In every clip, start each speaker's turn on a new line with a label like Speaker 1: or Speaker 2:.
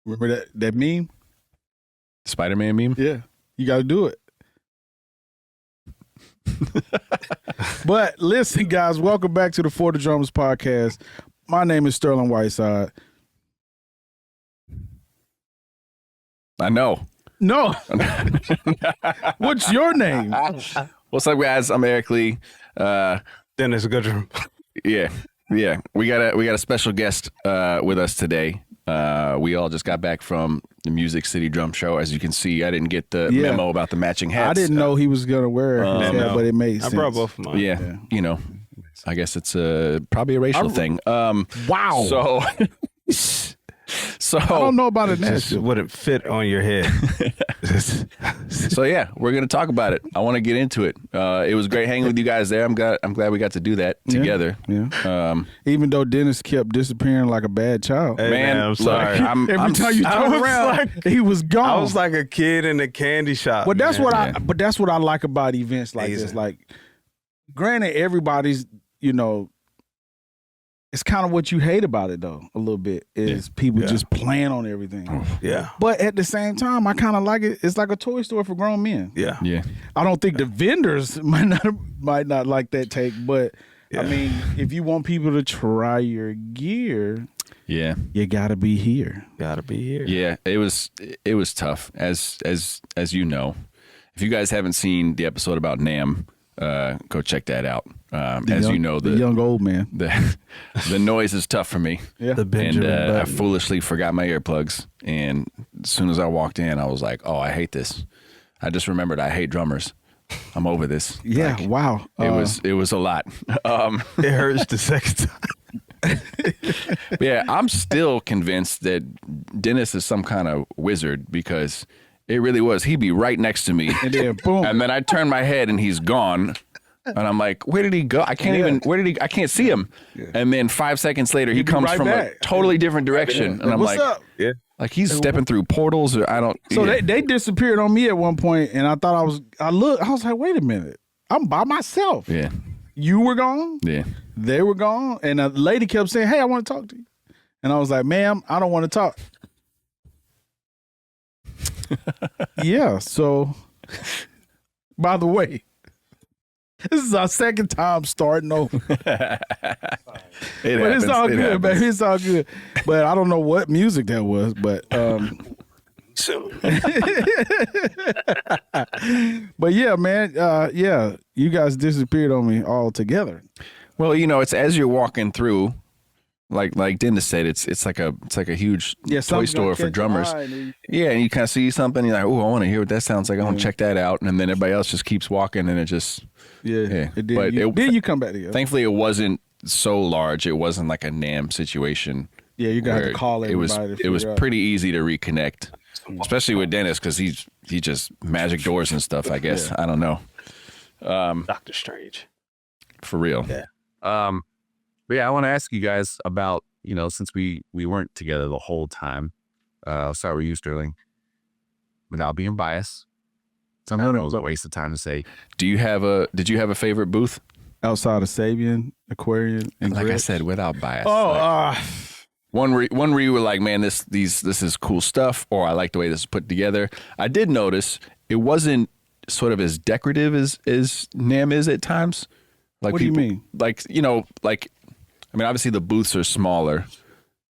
Speaker 1: Remember that meme?
Speaker 2: Spider-Man meme?
Speaker 1: Yeah. You got to do it. But listen, guys, welcome back to the For the Drummers podcast. My name is Sterling Whiteside.
Speaker 2: I know.
Speaker 1: No. What's your name?
Speaker 2: What's up, guys? I'm Eric Lee.
Speaker 3: Dennis Goodrum.
Speaker 2: Yeah. We got a special guest with us today. We all just got back from the Music City Drum Show. As you can see, I didn't get the memo about the matching hats.
Speaker 1: I didn't know he was gonna wear his hat, but it made sense.
Speaker 3: I brought both of mine.
Speaker 2: Yeah. You know, I guess it's probably a racial thing.
Speaker 1: Wow.
Speaker 2: So
Speaker 1: I don't know about it.
Speaker 3: Just wouldn't fit on your head.
Speaker 2: So yeah, we're gonna talk about it. I want to get into it. It was great hanging with you guys there. I'm glad we got to do that together.
Speaker 1: Yeah. Even though Dennis kept disappearing like a bad child.
Speaker 3: Hey, man, I'm sorry.
Speaker 1: Every time you turn around, he was gone.
Speaker 3: I was like a kid in a candy shop.
Speaker 1: But that's what that's what I like about events like this. Like, granted, everybody's, it's kind of what you hate about it, though, a little bit, is people just playing on everything.
Speaker 3: Yeah.
Speaker 1: But at the same time, I kind of like it. It's like a toy store for grown men.
Speaker 3: Yeah.
Speaker 2: Yeah.
Speaker 1: I don't think the vendors might not like that take, but I mean, if you want people to try your gear, you got to be here.
Speaker 3: Gotta be here.
Speaker 2: Yeah, it was tough, as you know. If you guys haven't seen the episode about NAMM, go check that out. You know,
Speaker 1: the young old man,
Speaker 2: the noise is tough for me.
Speaker 1: Yeah.
Speaker 3: The Benjamin
Speaker 2: and I
Speaker 3: Button.
Speaker 2: foolishly forgot my earplugs, and as soon as I walked in, I was like, "Oh, I hate this." I just remembered I hate drummers. I'm over this.
Speaker 1: Yeah,
Speaker 2: Like,
Speaker 1: wow.
Speaker 2: It was a lot.
Speaker 3: It hurts the second time.
Speaker 2: Yeah, I'm still convinced that Dennis is some kind of wizard, because it really was. He'd be right next to me,
Speaker 1: And then boom.
Speaker 2: and then I turn my head and he's gone. And I'm like, where did he go? I can't I can't see him. Yeah. And then 5 seconds later, he
Speaker 1: He'd be
Speaker 2: comes
Speaker 1: right
Speaker 2: from
Speaker 1: back.
Speaker 2: a totally different direction. And I'm
Speaker 1: What's
Speaker 2: like,
Speaker 1: up?
Speaker 3: Yeah.
Speaker 2: like he's stepping through portals, or I don't.
Speaker 1: So they disappeared on me at one point, and I thought I was like, wait a minute, I'm by myself.
Speaker 2: Yeah.
Speaker 1: You were gone.
Speaker 2: Yeah.
Speaker 1: They were gone, and a lady kept saying, "Hey, I want to talk to you," and I was like, "Ma'am, I don't want to talk." Yeah. So, by the way, this is our second time starting over. It's all good, baby. It's all good. But I don't know what music that was, but but yeah, man, you guys disappeared on me altogether.
Speaker 2: Well, it's as you're walking through, like Dennis said, it's like a huge toy store for drummers. Yeah, and you kind of see something, you're like, oh, I want to hear what that sounds like. I want to check that out, and then everybody else just keeps walking, and it just
Speaker 1: It did.
Speaker 2: But
Speaker 1: Then you come back together.
Speaker 2: Thankfully, it wasn't so large. It wasn't like a NAMM situation.
Speaker 1: Yeah, you got to call everybody.
Speaker 2: It was pretty easy to reconnect, especially with Dennis, because he just magic doors and stuff, I guess. I don't know.
Speaker 3: Doctor Strange.
Speaker 2: For real.
Speaker 3: Yeah.
Speaker 4: But yeah, I want to ask you guys about, since we weren't together the whole time. I'll start with you, Sterling, without being biased. So I know it was a waste of time to say.
Speaker 2: Did you have a favorite booth?
Speaker 1: Outside of Sabian, Aquarian, and
Speaker 2: Like
Speaker 1: Grits.
Speaker 2: I said, without bias.
Speaker 1: Oh,
Speaker 2: One where you were like, man, this is cool stuff, or I like the way this is put together. I did notice it wasn't sort of as decorative as NAMM is at times. Like,
Speaker 1: what do you mean?
Speaker 2: Like, I mean, obviously the booths are smaller,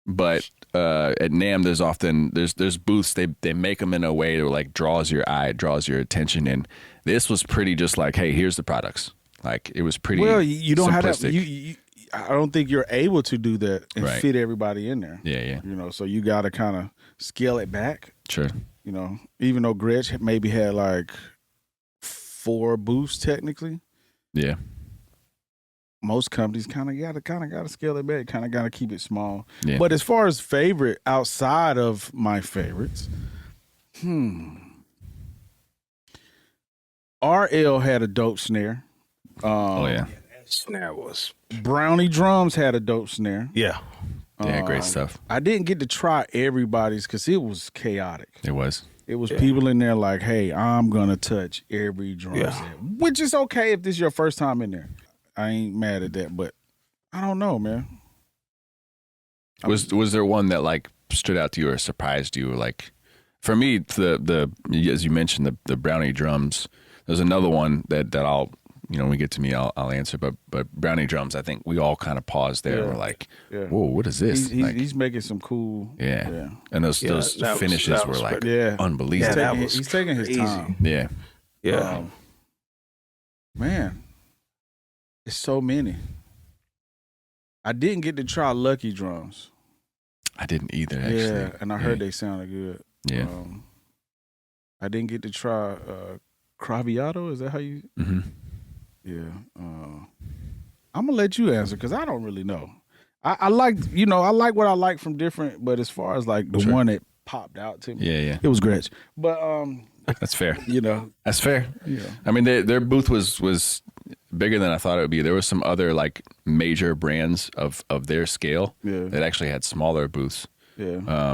Speaker 2: but at NAMM there's often there's booths, they make them in a way that like draws your eye, draws your attention, and this was pretty just like, hey, here's the products. Like, it was pretty.
Speaker 1: Well, you don't have
Speaker 2: simplistic.
Speaker 1: to. I don't think you're able to do that and
Speaker 2: Right.
Speaker 1: fit everybody in there.
Speaker 2: Yeah.
Speaker 1: So you got to kind of scale it back.
Speaker 2: Sure.
Speaker 1: Even though Gretsch maybe had like 4 booths technically,
Speaker 2: Yeah.
Speaker 1: most companies kind of got to scale it back. Kind of got to keep it small.
Speaker 2: Yeah.
Speaker 1: But as far as favorite outside of my favorites, RL had a dope snare.
Speaker 2: Oh yeah.
Speaker 3: Snare was.
Speaker 1: Brownie Drums had a dope snare.
Speaker 3: Yeah.
Speaker 2: They had great stuff.
Speaker 1: I didn't get to try everybody's because it was chaotic.
Speaker 2: It was.
Speaker 1: It was people in there like, hey, I'm going to touch every drum set, which is okay if this is your first time in there. I ain't mad at that, but I don't know, man.
Speaker 2: Was there one that like stood out to you or surprised you? Like, for me, the as you mentioned, the Brownie drums. There's another one that I'll, when we get to me, I'll answer. But Brownie drums, I think we all kind of paused there. And we're like, whoa, what is this?
Speaker 1: He's making some cool.
Speaker 2: Yeah. And those finishes were like unbelievable.
Speaker 1: Yeah, he's taking his time.
Speaker 2: Yeah.
Speaker 3: Yeah.
Speaker 1: Man, it's so many. I didn't get to try Lucky drums.
Speaker 2: I didn't either, actually.
Speaker 1: Yeah, and I heard they sounded good.
Speaker 2: Yeah.
Speaker 1: I didn't get to try Craviato. Is that how you?
Speaker 2: Mm-hmm.
Speaker 1: Yeah. I'm gonna let you answer because I don't really know. I like what I like from different, but as far as like the one that popped out to me, it was Gretsch. But
Speaker 2: that's fair.
Speaker 1: That's
Speaker 2: fair.
Speaker 1: Yeah.
Speaker 2: I mean, their booth was bigger than I thought it would be. There were some other like major brands of their scale that actually had smaller booths.
Speaker 1: Yeah.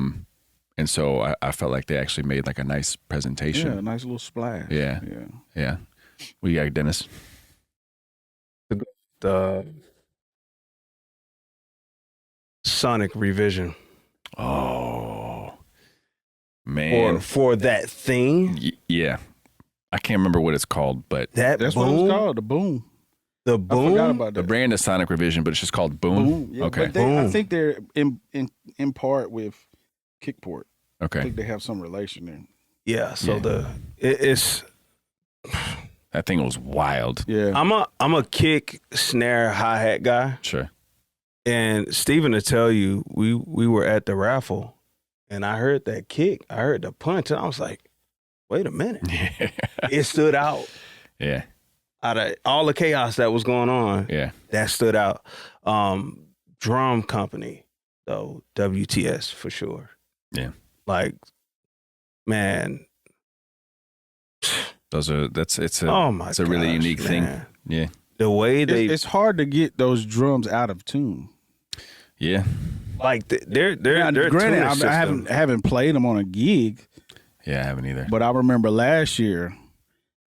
Speaker 2: And so I felt like they actually made like a nice presentation.
Speaker 1: Yeah, a nice little splash.
Speaker 2: Yeah. What you got, Dennis?
Speaker 3: The Sonic Revision.
Speaker 2: Oh, man.
Speaker 3: For that thing?
Speaker 2: Yeah. I can't remember what it's called, but
Speaker 1: that's
Speaker 3: boom?
Speaker 1: what it's called, the Boom.
Speaker 3: The Boom?
Speaker 1: I forgot about that.
Speaker 2: The brand is Sonic Revision, but it's just called Boom.
Speaker 1: Yeah,
Speaker 2: okay.
Speaker 1: But I think they're in part with Kickport.
Speaker 2: Okay.
Speaker 1: I think they have some relation there.
Speaker 3: Yeah, so it's
Speaker 2: that thing was wild.
Speaker 1: Yeah.
Speaker 3: I'm a kick, snare, hi-hat guy.
Speaker 2: Sure.
Speaker 3: And Steven will tell you, we were at the raffle and I heard that kick. I heard the punch and I was like, wait a minute. It stood out.
Speaker 2: Yeah.
Speaker 3: Out of all the chaos that was going on, that stood out. Drum company, though, WTS for sure.
Speaker 2: Yeah.
Speaker 3: Like, man.
Speaker 2: It's a really unique thing. Yeah.
Speaker 3: The way
Speaker 1: it's hard to get those drums out of tune.
Speaker 2: Yeah.
Speaker 3: Like they're
Speaker 1: granted, I haven't played them on a gig.
Speaker 2: Yeah, I haven't either.
Speaker 1: But I remember last year,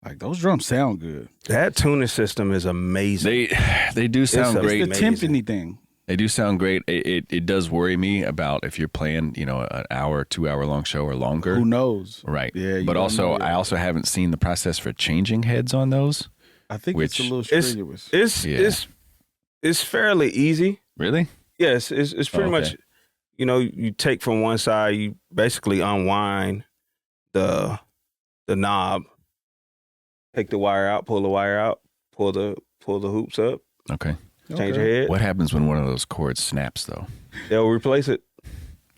Speaker 1: like those drums sound good.
Speaker 3: That tuning system is amazing.
Speaker 2: They do sound great.
Speaker 1: It's the timpani thing.
Speaker 2: They do sound great. It does worry me about if you're playing, an hour, 2 hour long show or longer.
Speaker 1: Who knows?
Speaker 2: Right.
Speaker 1: Yeah.
Speaker 2: But also, I also haven't seen the process for changing heads on those.
Speaker 1: I think it's a little strenuous.
Speaker 3: It's fairly easy.
Speaker 2: Really?
Speaker 3: Yes. It's pretty much, you take from one side, you basically unwind the knob, take the wire out, pull the wire out, pull the hoops up.
Speaker 2: Okay.
Speaker 3: Change your head.
Speaker 2: What happens when one of those cords snaps, though?
Speaker 3: They'll replace it.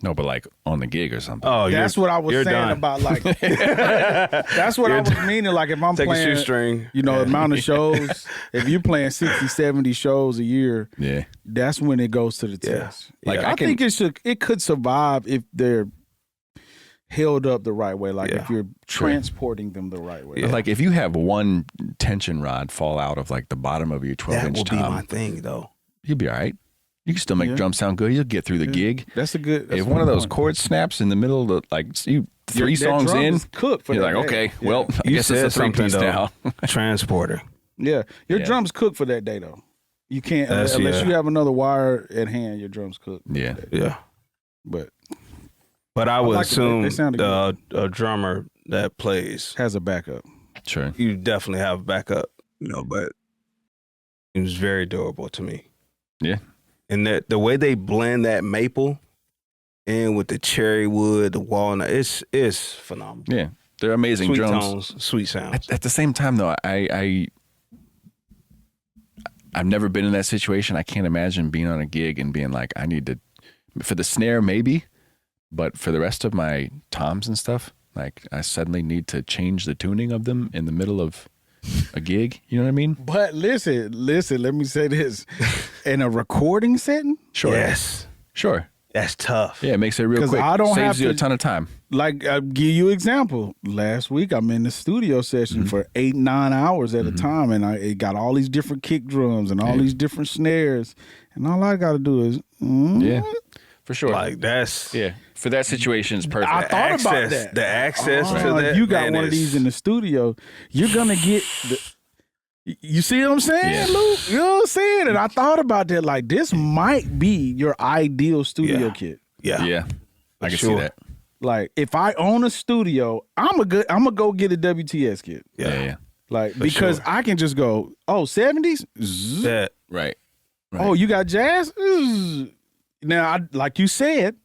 Speaker 2: No, but like on the gig or something.
Speaker 3: Oh,
Speaker 1: that's what I was saying
Speaker 3: done.
Speaker 1: about like. That's what I was meaning. Like if I'm
Speaker 3: take
Speaker 1: playing,
Speaker 3: a shoestring.
Speaker 1: Amount of shows. If you're playing 60, 70 shows a year, that's when it goes to the test.
Speaker 2: Like
Speaker 1: I think it could survive if they're held up the right way. Like if you're transporting them the right way.
Speaker 2: Like if you have one tension rod fall out of like the bottom of your 12-inch
Speaker 3: tom,
Speaker 2: that
Speaker 3: would be my thing though.
Speaker 2: You'll be all right. You can still make drums sound good. You'll get through the gig.
Speaker 1: That's a good.
Speaker 2: If one of those cords snaps in the middle of the, like you three songs in,
Speaker 1: cooked for
Speaker 2: you're
Speaker 1: that
Speaker 2: like,
Speaker 1: day.
Speaker 2: okay, well, I
Speaker 3: You
Speaker 2: guess it's a
Speaker 3: said
Speaker 2: three-piece
Speaker 3: something,
Speaker 2: now.
Speaker 3: Transporter.
Speaker 1: Yeah, your drums cooked for that day though. You can't unless you have another wire at hand. Your drums cooked.
Speaker 3: Yeah.
Speaker 1: But
Speaker 3: I would assume
Speaker 1: a
Speaker 3: drummer that plays
Speaker 1: has a backup.
Speaker 2: Sure.
Speaker 3: You definitely have a backup, but it was very durable to me.
Speaker 2: Yeah.
Speaker 3: And the way they blend that maple in with the cherry wood, the walnut, it's phenomenal.
Speaker 2: Yeah. They're amazing
Speaker 3: sweet
Speaker 2: drums.
Speaker 3: Tones, sweet sounds.
Speaker 2: At the same time though, I've never been in that situation. I can't imagine being on a gig and being like, I need to, for the snare maybe, but for the rest of my toms and stuff, like I suddenly need to change the tuning of them in the middle of a gig. You know what I mean?
Speaker 1: But listen, let me say this. In a recording setting?
Speaker 2: Sure.
Speaker 3: Yes.
Speaker 2: Sure.
Speaker 3: That's tough.
Speaker 2: Yeah, it makes it real quick.
Speaker 1: I don't
Speaker 2: Saves
Speaker 1: have
Speaker 2: you a
Speaker 1: to-
Speaker 2: ton of time.
Speaker 1: Like, I'll give you an example. Last week, I'm in the studio session for 8-9 hours at a time, and it got all these different kick drums and all these different snares, and all I got to do is,
Speaker 2: For sure.
Speaker 3: Like that's
Speaker 2: For that situation, it's perfect.
Speaker 1: I thought about that.
Speaker 3: The access to that.
Speaker 1: If you got
Speaker 3: man,
Speaker 1: one of these in the studio, you're gonna get the. You see what I'm saying,
Speaker 2: Yeah.
Speaker 1: Luke? You know what I'm saying? And I thought about that. Like, this might be your ideal studio kit.
Speaker 3: Yeah.
Speaker 2: Yeah. I can see that.
Speaker 1: Like if I own a studio, I'm gonna go get a WTS kit.
Speaker 2: Yeah.
Speaker 1: Like because I can just go, 70s?
Speaker 3: Yeah.
Speaker 2: Right.
Speaker 1: Oh, you got jazz? Now, like you said,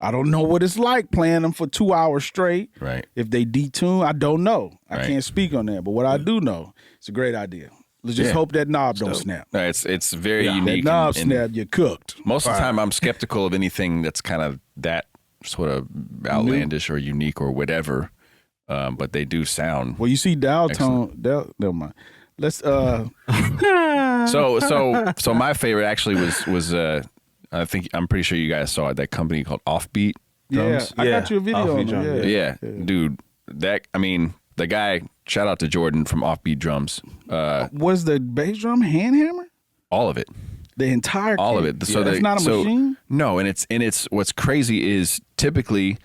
Speaker 1: I don't know what it's like playing them for 2 hours straight.
Speaker 2: Right.
Speaker 1: If they detune, I don't know. I can't speak on that. But what I do know, it's a great idea. Let's just hope that knob don't snap.
Speaker 2: No, it's very unique.
Speaker 1: That knob snap, you're cooked.
Speaker 2: Most of the time, I'm skeptical of anything that's kind of that sort of outlandish or unique or whatever. But they do sound.
Speaker 1: Well, you see dial tone. Never mind. Let's.
Speaker 2: So my favorite actually was I think I'm pretty sure you guys saw it. That company called Offbeat Drums.
Speaker 1: Yeah, I got you a video on them.
Speaker 2: Yeah, dude. The guy. Shout out to Jordan from Offbeat Drums.
Speaker 1: Was the bass drum hand hammer?
Speaker 2: All of it.
Speaker 1: The entire
Speaker 2: all
Speaker 1: kit.
Speaker 2: of it. So
Speaker 1: it's not a machine.
Speaker 2: No, and it's what's crazy is typically,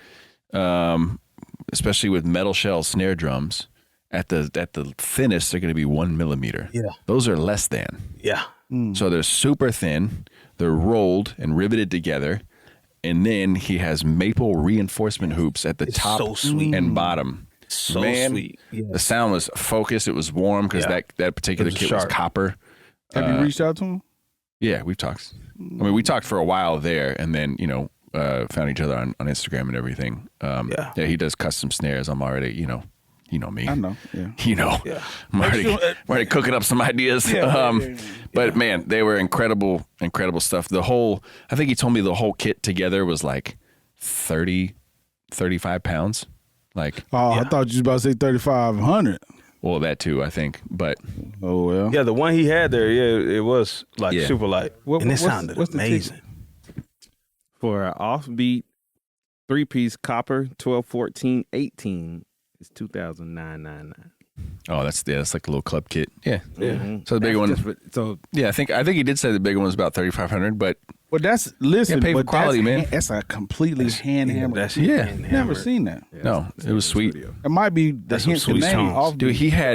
Speaker 2: especially with metal shell snare drums, at the thinnest they're going to be 1 millimeter.
Speaker 3: Yeah,
Speaker 2: those are less than.
Speaker 3: Yeah.
Speaker 2: So they're super thin. They're rolled and riveted together, and then he has maple reinforcement hoops at the top and bottom.
Speaker 3: So sweet. Yes.
Speaker 2: The sound was focused. It was warm because that particular kit was copper.
Speaker 1: Have you reached out to him?
Speaker 2: Yeah, we've talked. I mean, we talked for a while there, and then found each other on Instagram and everything. Yeah, he does custom snares. I'm already, you know me.
Speaker 1: I know. Yeah.
Speaker 2: Yeah. I'm already cooking up some ideas. But man, they were incredible stuff. I think he told me the whole kit together was like 35 pounds. Like,
Speaker 1: I thought you was about to say 3,500.
Speaker 2: Well, that too, I think. But
Speaker 3: yeah, the one he had there, it was like super light, and it sounded amazing.
Speaker 5: For an Offbeat 3-piece copper 12, 14, 18 is $2,999.
Speaker 2: Oh, that's like a little club kit. Yeah.
Speaker 5: Mm-hmm.
Speaker 2: So the big one. I think he did say the big one was about 3,500, but.
Speaker 1: Well, pay for
Speaker 2: quality, man.
Speaker 1: That's a completely hand hammer.
Speaker 2: Never
Speaker 1: seen that.
Speaker 2: Yeah, no, it was sweet.
Speaker 1: It might be the hint to name.
Speaker 2: Dude, he had.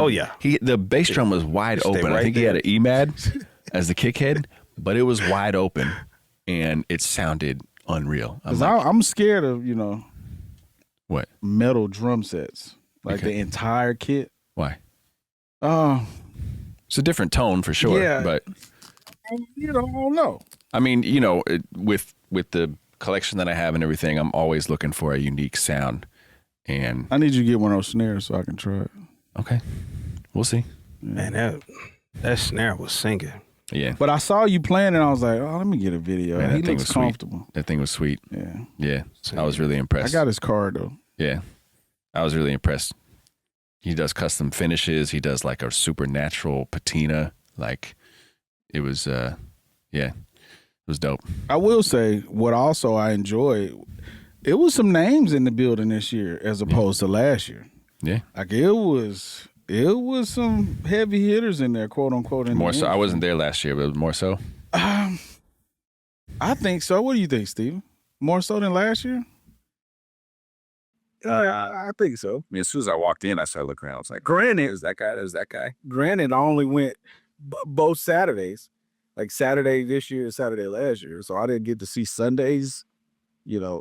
Speaker 2: The bass drum was wide open. I think he had an EMAD as the kick head, but it was wide open, and it sounded unreal.
Speaker 1: I'm scared of
Speaker 2: what
Speaker 1: metal drum sets, like the entire kit.
Speaker 2: Why? It's a different tone for sure.
Speaker 1: Yeah,
Speaker 2: but
Speaker 1: I don't know.
Speaker 2: I mean, with the collection that I have and everything, I'm always looking for a unique sound. And
Speaker 1: I need you to get one of those snares so I can try it.
Speaker 2: Okay, we'll see.
Speaker 3: Man, that snare was singing.
Speaker 2: Yeah,
Speaker 1: but I saw you playing and I was like, let me get a video. Man, he looks comfortable.
Speaker 2: Sweet. That thing was sweet.
Speaker 1: Yeah.
Speaker 2: I was really impressed.
Speaker 1: I got his card though.
Speaker 2: Yeah, I was really impressed. He does custom finishes. He does like a supernatural patina. Like it was, it was dope. I
Speaker 1: will say what also I enjoyed, it was some names in the building this year as opposed to last year.
Speaker 2: Yeah.
Speaker 1: Like it was some heavy hitters in there, quote unquote.
Speaker 2: More so. I wasn't there last year, but it was more so.
Speaker 1: I think so. What do you think, Steven? More so than last year?
Speaker 4: I think so. I mean, as soon as I walked in, I started looking around. I was like, granted, there's that guy. Granted, I only went both Saturdays, like Saturday this year and Saturday last year. So I didn't get to see Sundays, Yeah.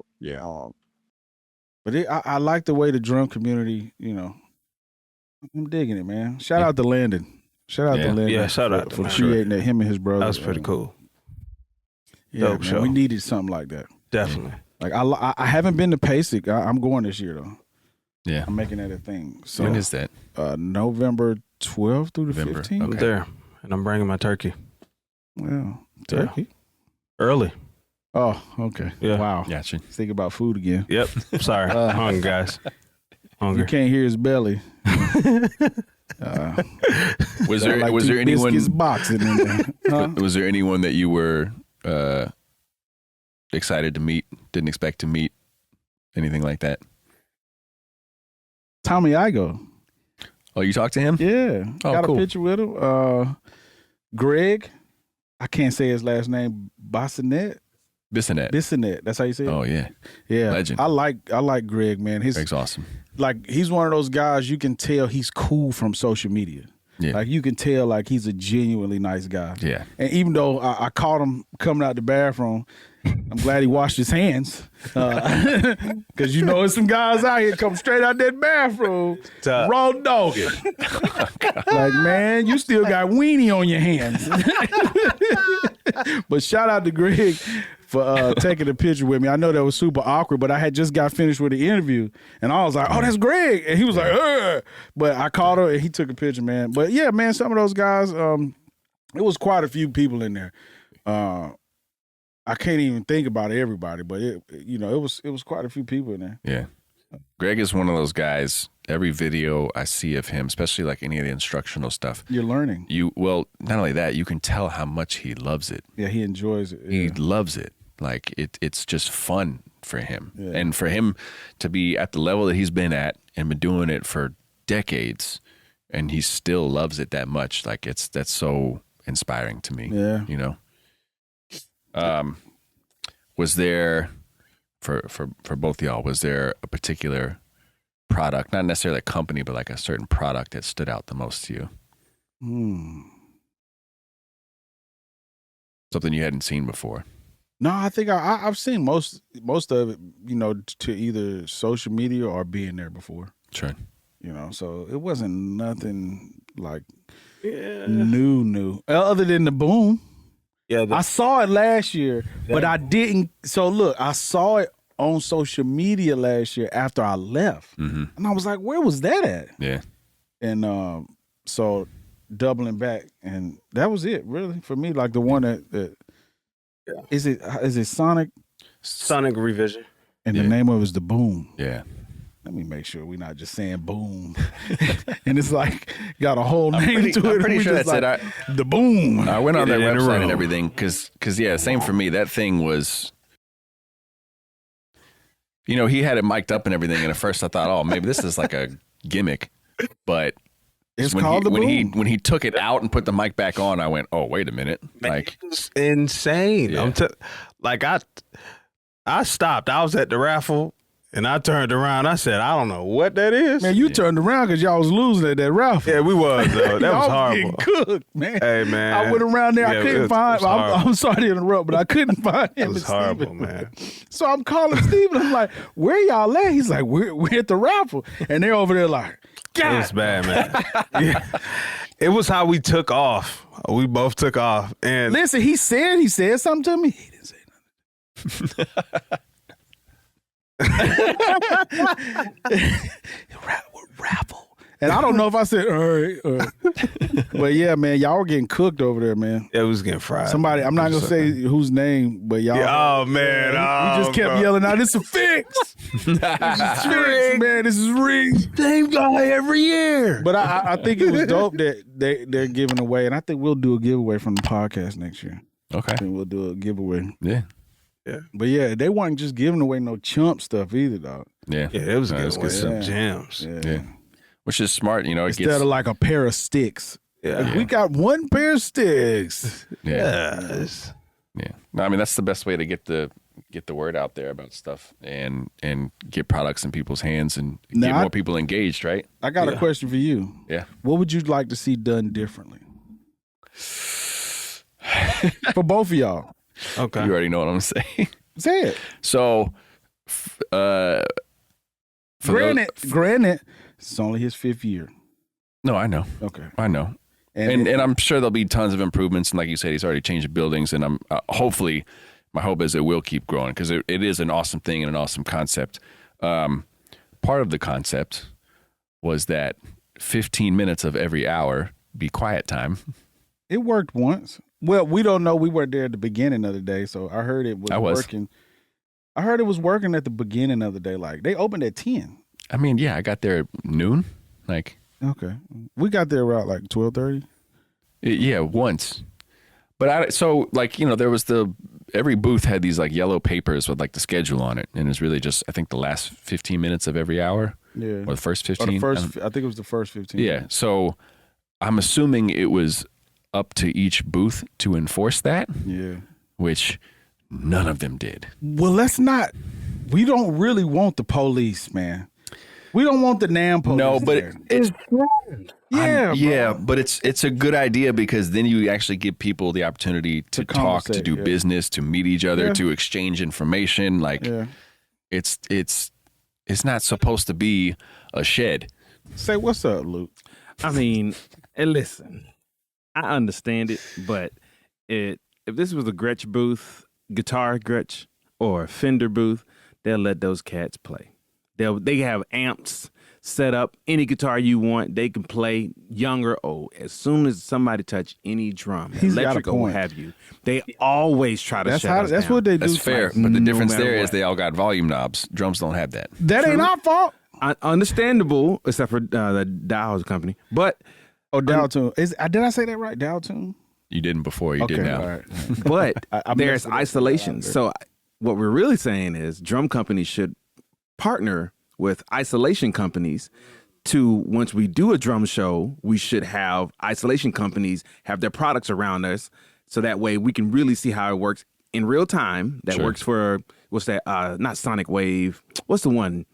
Speaker 1: But I like the way the drum community, I'm digging it, man. Shout out to Landon. Shout out to Landon.
Speaker 3: Yeah, shout out
Speaker 1: for creating that, him and his brother.
Speaker 3: That was pretty cool.
Speaker 1: Yeah, dope show. We needed something like that.
Speaker 3: Definitely.
Speaker 1: Like I haven't been to PASIC. I'm going this year though.
Speaker 2: Yeah,
Speaker 1: I'm making that a thing. So
Speaker 2: when is that?
Speaker 1: November 12th through the 15th.
Speaker 3: Okay. There, and I'm bringing my turkey.
Speaker 1: Well, turkey
Speaker 3: early.
Speaker 1: Oh, okay.
Speaker 3: Yeah.
Speaker 1: Wow.
Speaker 2: Gotcha.
Speaker 1: Think about food again.
Speaker 3: Yep. Sorry, hungry guys. Hungry.
Speaker 1: You can't hear his belly.
Speaker 2: Was there anyone
Speaker 1: boxing in there? Huh?
Speaker 2: Was there anyone that you were excited to meet? Didn't expect to meet? Anything like that?
Speaker 1: Tommy Igo.
Speaker 2: Oh, you talked to him?
Speaker 1: Yeah.
Speaker 2: Oh,
Speaker 1: got
Speaker 2: cool.
Speaker 1: a picture with him. Greg. I can't say his last name. Bissonette. That's how you say it?
Speaker 2: Oh yeah.
Speaker 1: Yeah.
Speaker 2: Legend.
Speaker 1: I like Greg, man.
Speaker 2: Greg's awesome.
Speaker 1: Like he's one of those guys you can tell he's cool from social media.
Speaker 2: Yeah.
Speaker 1: Like you can tell like he's a genuinely nice guy.
Speaker 2: Yeah.
Speaker 1: And even though I caught him coming out the bathroom I'm glad he washed his hands. Because you know there's some guys out here come straight out that bathroom, raw dogging. Like, man, you still got weenie on your hands. But shout out to Greg for taking a picture with me. I know that was super awkward, but I had just got finished with the interview, and I was like, "Oh, that's Greg," and he was like, "Ugh." But I called her, and he took a picture, man. But yeah, man, some of those guys, it was quite a few people in there. I can't even think about everybody, but it was quite a few people in there.
Speaker 2: Yeah, Greg is one of those guys. Every video I see of him, especially like any of the instructional stuff,
Speaker 1: you're learning.
Speaker 2: Well, not only that, you can tell how much he loves it.
Speaker 1: Yeah, he enjoys it. Yeah.
Speaker 2: He loves it. Like it's just fun for him, and for him to be at the level that he's been at and been doing it for decades, and he still loves it that much. Like that's so inspiring to me.
Speaker 1: Yeah,
Speaker 2: you know. Was there for both of y'all? Was there a particular product, not necessarily a company, but like a certain product that stood out the most to you? Something you hadn't seen before?
Speaker 1: No, I think I've seen most of it, you know, to either social media or being there before.
Speaker 2: Sure.
Speaker 1: You know, so it wasn't nothing like new, other than the boom.
Speaker 3: Yeah,
Speaker 1: I saw it last year, but I didn't. So look, I saw it on social media last year after I left, and I was like, "Where was that at?"
Speaker 2: Yeah,
Speaker 1: and so doubling back, and that was it, really, for me. Like the one that is it Sonic
Speaker 3: Revision,
Speaker 1: and the name of it is the Boom.
Speaker 2: Yeah.
Speaker 1: Let me make sure we're not just saying boom. And it's like got a whole name to it.
Speaker 2: I'm pretty sure that's
Speaker 1: like,
Speaker 2: it.
Speaker 1: The Boom.
Speaker 2: I went on their website and everything because yeah, same for me. That thing was, you know, he had it mic'd up and everything. And at first I thought, oh, maybe this is like a gimmick. But
Speaker 1: it's called the Boom.
Speaker 2: When he took it out and put the mic back on, I went, oh, wait a minute. Like,
Speaker 3: it's insane.
Speaker 2: Yeah.
Speaker 3: I stopped. I was at the raffle. And I turned around. I said, I don't know what that is.
Speaker 1: Man, you turned around because y'all was losing at that raffle.
Speaker 3: Yeah, we was, though. That was horrible.
Speaker 1: Getting cooked, man.
Speaker 3: Hey, man.
Speaker 1: I went around there. I couldn't find him. I'm sorry to interrupt, but I couldn't find him.
Speaker 3: It was horrible, man.
Speaker 1: So I'm calling Steven. I'm like, where y'all at? He's like, we're at the raffle. And they're over there like, God.
Speaker 3: It was bad, man. Yeah. It was how we took off. We both took off. And
Speaker 1: listen, he said something to me. He didn't say nothing. Raffle, and I don't know if I said all right, but yeah, man, y'all were getting cooked over there, man.
Speaker 3: Yeah, we was getting fried.
Speaker 1: Somebody, I'm not gonna say whose name, but y'all.
Speaker 3: Yeah, oh man,
Speaker 1: we just kept yelling out, "It's a fix! This is fix, man! This is rigged."
Speaker 3: Same guy every year.
Speaker 1: But I think it was dope that they're giving away, and I think we'll do a giveaway from the podcast next year.
Speaker 2: Okay,
Speaker 1: I think we'll do a giveaway.
Speaker 2: Yeah.
Speaker 3: Yeah,
Speaker 1: but yeah, they weren't just giving away no chump stuff either, dog.
Speaker 2: Yeah,
Speaker 3: it was good. Some gems.
Speaker 2: Yeah, which is smart, you know.
Speaker 1: Instead of like a pair of sticks.
Speaker 3: Yeah,
Speaker 1: like, we got one pair of sticks.
Speaker 3: Yes.
Speaker 2: Yeah. No, I mean that's the best way to get the word out there about stuff and get products in people's hands and get more people engaged, right?
Speaker 1: I got a question for you.
Speaker 2: Yeah.
Speaker 1: What would you like to see done differently? For both of y'all.
Speaker 2: Okay. You already know what I'm saying.
Speaker 1: Say it.
Speaker 2: So,
Speaker 1: granted, it's only his 5th year.
Speaker 2: No, I know.
Speaker 1: Okay.
Speaker 2: I know. And I'm sure there'll be tons of improvements. And like you said, he's already changed the buildings. And I'm hopefully, my hope is it will keep growing because it is an awesome thing and an awesome concept. Part of the concept was that 15 minutes of every hour be quiet time.
Speaker 1: It worked once. Well, we don't know. We weren't there at the beginning of the day, so I heard it was working. I heard it was working at the beginning of the day. Like, they opened at 10.
Speaker 2: I mean, yeah, I got there at noon. Like,
Speaker 1: okay. We got there around like 12:30.
Speaker 2: Yeah, once. But there was every booth had these like yellow papers with like the schedule on it. And it's really just, I think the last 15 minutes of every hour.
Speaker 1: Yeah.
Speaker 2: Or the first 15.
Speaker 1: I think it was the first 15.
Speaker 2: Yeah. So I'm assuming it was up to each booth to enforce that.
Speaker 1: Yeah.
Speaker 2: Which none of them did.
Speaker 1: Well, we don't really want the police, man. We don't want the NAMM police.
Speaker 2: No, but it's
Speaker 1: yeah,
Speaker 2: but it's a good idea because then you actually give people the opportunity to talk, to do business, to meet each other, to exchange information. Like it's not supposed to be a shed.
Speaker 1: Say what's up, Luke.
Speaker 5: I mean, and listen, I understand it, but if this was a Gretsch booth, guitar Gretsch, or a Fender booth, they'll let those cats play. They have amps set up, any guitar you want, they can play, young or old. As soon as somebody touch any drum, electric or what have you, they always try to shut us down.
Speaker 1: That's what they do.
Speaker 2: That's fair, but the difference there is they all got volume knobs. Drums don't have that.
Speaker 1: That ain't our fault.
Speaker 5: Understandable, except for the Dow's company. But
Speaker 1: Dowtune. Did I say that right? Dowtune?
Speaker 2: You didn't before. You did now.
Speaker 1: All right.
Speaker 5: But there's isolation. So what we're really saying is drum companies should partner with isolation companies to, once we do a drum show, we should have isolation companies have their products around us. So that way we can really see how it works in real time. That works for, what's that? Not Sonic Wave. What's the one?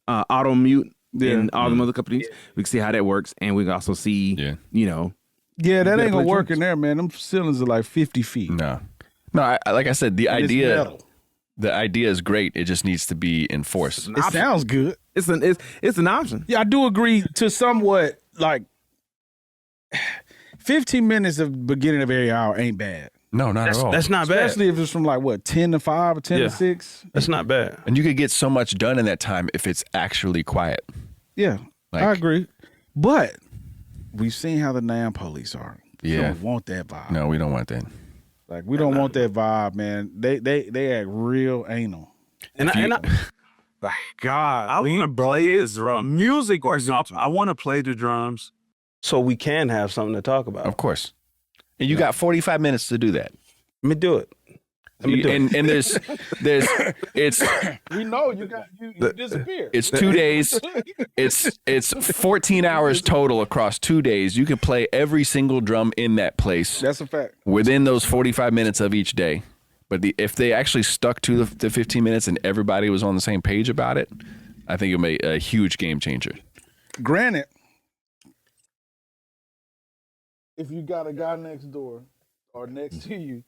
Speaker 5: Auto Mute and all the other companies. We can see how that works, and we can also see, you know.
Speaker 1: Yeah, that ain't gonna work in there, man. Them ceilings are like 50 feet.
Speaker 2: No. Like I said, the idea is great. It just needs to be enforced.
Speaker 1: It sounds good.
Speaker 5: It's an option.
Speaker 1: Yeah, I do agree to somewhat. Like 15 minutes of beginning of every hour ain't bad.
Speaker 2: No, not at all.
Speaker 3: That's not bad.
Speaker 1: Especially if it's from like what, 10 to 5 or 10 to 6.
Speaker 3: That's not bad.
Speaker 2: And you could get so much done in that time if it's actually quiet.
Speaker 1: Yeah, I agree. But we've seen how the NAMM police are. We don't want that vibe.
Speaker 2: No, we don't want that.
Speaker 1: Like we don't want that vibe, man. They act real anal.
Speaker 6: God, I want to play his drum music or something. I want to play the drums.
Speaker 3: So we can have something to talk about.
Speaker 2: Of course. And you got 45 minutes to do that.
Speaker 3: Let me do it.
Speaker 2: And there's it's
Speaker 1: we know you disappeared.
Speaker 2: It's 2 days. It's 14 hours total across 2 days. You can play every single drum in that place.
Speaker 1: That's a fact.
Speaker 2: Within those 45 minutes of each day. But if they actually stuck to the 15 minutes and everybody was on the same page about it, I think it would be a huge game changer.
Speaker 1: Granted, if you got a guy next door or next to you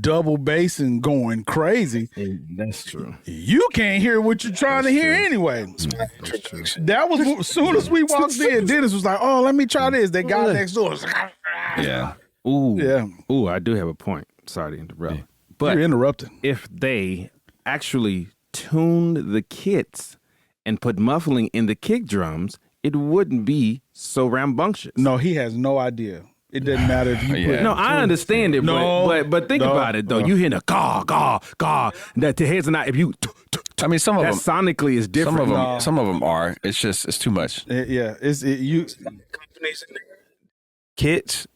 Speaker 1: double bassing going crazy,
Speaker 5: that's true.
Speaker 1: You can't hear what you're trying to hear anyway. That was as soon as we walked in, Dennis was like, "Oh, let me try this." That guy next door was like,
Speaker 2: yeah.
Speaker 5: Ooh.
Speaker 1: Yeah.
Speaker 5: Ooh, I do have a point. Sorry to interrupt. But
Speaker 1: you're interrupting.
Speaker 5: If they actually tuned the kits and put muffling in the kick drums, it wouldn't be so rambunctious.
Speaker 1: No, he has no idea. It doesn't matter if you put.
Speaker 5: No, I understand it, but think about it though. You hear the gaw. That the heads are not. If you,
Speaker 2: I mean, some of them
Speaker 5: sonically is different.
Speaker 2: Some of them are. It's too much.
Speaker 1: You
Speaker 3: companies and kits.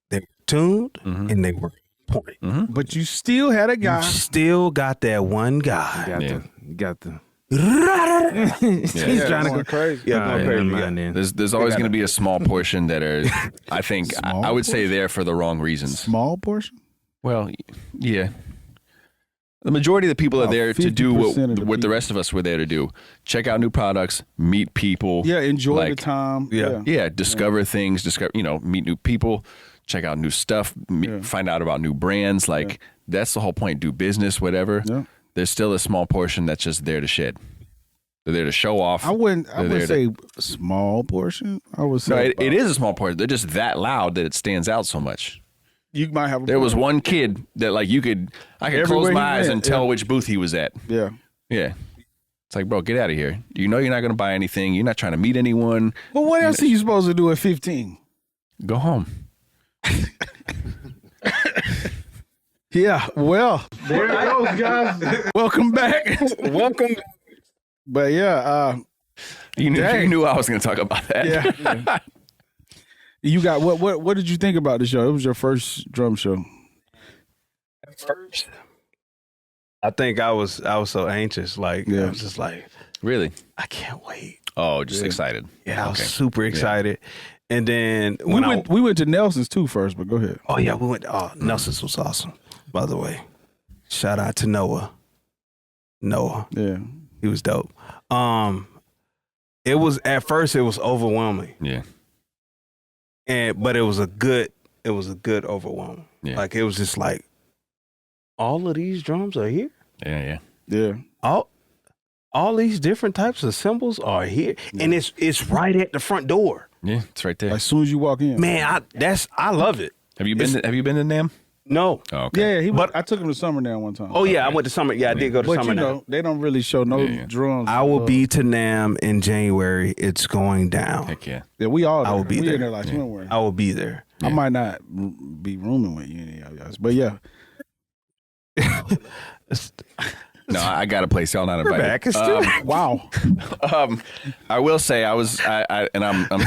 Speaker 3: They were tuned and they were point.
Speaker 2: Mm-hmm.
Speaker 1: But you still had a guy.
Speaker 3: You still got that one guy.
Speaker 5: You got the.
Speaker 1: He's trying to go crazy.
Speaker 2: There's always going to be a small portion that are, I think, I would say there for the wrong reasons.
Speaker 1: Small portion?
Speaker 2: Well, yeah. The majority of the people are there to do what the rest of us were there to do. Check out new products, meet people.
Speaker 1: Yeah, enjoy the time.
Speaker 2: Yeah, discover things, meet new people, check out new stuff, find out about new brands. That's the whole point. Do business, whatever. Yeah. There's still a small portion that's just there to shed. They're there to show off.
Speaker 1: I wouldn't say small portion. I would say
Speaker 2: it is a small portion. They're just that loud that it stands out so much.
Speaker 1: You might have.
Speaker 2: There was one kid that I could close my eyes and tell which booth he was at.
Speaker 1: Yeah.
Speaker 2: Yeah. It's like, bro, get out of here. You know you're not going to buy anything. You're not trying to meet anyone.
Speaker 1: But what else are you supposed to do at 15?
Speaker 2: Go home.
Speaker 1: Yeah, well, there it goes, guys. Welcome back.
Speaker 3: Welcome.
Speaker 1: But yeah,
Speaker 2: you knew I was going to talk about that.
Speaker 1: Yeah. You got what did you think about the show? It was your first drum show.
Speaker 3: First, I think I was so anxious. I was just like,
Speaker 2: really,
Speaker 3: I can't wait.
Speaker 2: Oh, just excited.
Speaker 3: Yeah, I was super excited. And then
Speaker 1: we went to Nelson's too first, but go ahead.
Speaker 3: Oh yeah, we went. Oh, Nelson's was awesome. By the way, shout out to Noah. Yeah,
Speaker 1: he
Speaker 3: was dope. It was at first it was overwhelming.
Speaker 2: Yeah.
Speaker 3: But it was a good overwhelm.
Speaker 2: Yeah.
Speaker 3: Like it was just like all of these drums are here.
Speaker 1: Yeah.
Speaker 3: All these different types of cymbals are here, and it's right at the front door.
Speaker 2: Yeah, it's right there.
Speaker 1: As soon as you walk in,
Speaker 3: Man, I love it.
Speaker 2: Have you been to NAMM?
Speaker 3: No.
Speaker 2: Oh, okay.
Speaker 1: Yeah, I took him to Summer Down one time.
Speaker 3: Oh yeah, I went to Summer. Yeah, I did go to
Speaker 1: but
Speaker 3: Summer
Speaker 1: you know,
Speaker 3: Down.
Speaker 1: they don't really show no drums.
Speaker 3: I will be to NAMM in January. It's going down.
Speaker 2: Heck yeah.
Speaker 1: Yeah, we all.
Speaker 3: I will be
Speaker 1: we
Speaker 3: there.
Speaker 1: in there like swimwear.
Speaker 3: I will be there.
Speaker 1: I might not be rooming with you any of y'all, but yeah.
Speaker 2: No, I got a place. Y'all not invited.
Speaker 1: Wow.
Speaker 2: I will say I'm